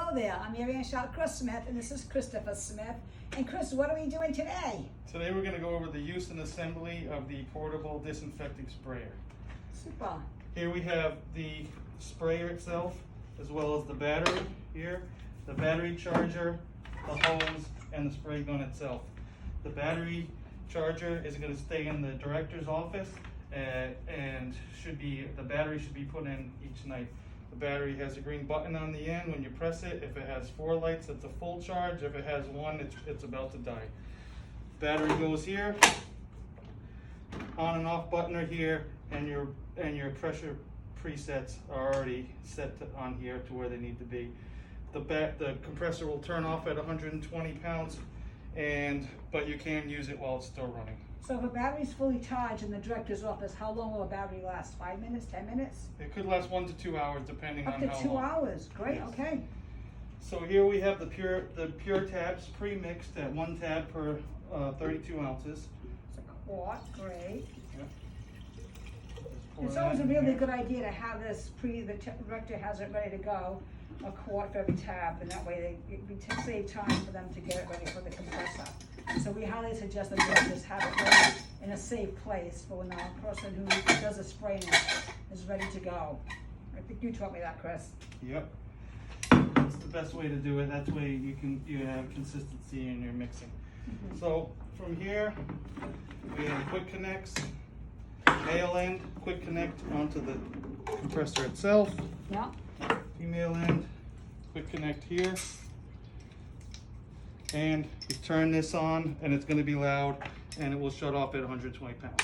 Hello there, I'm Mary Ann Shaw Chris Smith, and this is Christopher Smith. And Chris, what are we doing today? Today we're going to go over the use and assembly of the portable disinfecting sprayer. Super. Here we have the sprayer itself, as well as the battery here, the battery charger, the hose, and the spray gun itself. The battery charger is going to stay in the director's office, and the battery should be put in each night. The battery has a green button on the end. When you press it, if it has 4 lights, it's a full charge. If it has 1, it's about to die. Battery goes here. On and off button are here, and your pressure presets are already set on here to where they need to be. The compressor will turn off at 120 pounds, but you can use it while it's still running. So if a battery's fully charged in the director's office, how long will a battery last? 5 minutes, 10 minutes? It could last 1 to 2 hours depending on how long. Up to 2 hours, great, Yes. okay. So here we have the pure tabs pre-mixed at 1 tab per 32 ounces. It's a quart, great. Yep. It's always a really good idea to have this the director has it ready to go, a quart for every tab, and that way we save time for them to get it ready for the compressor. So we highly suggest that directors have it ready in a safe place for when the person who does the spraying is ready to go. I think you taught me that, Chris. Yep. That's the best way to do it. That way you have consistency in your mixing. Mm-hmm. So from here, we have quick connects, male end, quick connect onto the compressor itself. Yeah. Female end, quick connect here. And you turn this on, and it's going to be loud, and it will shut off at 120 pounds.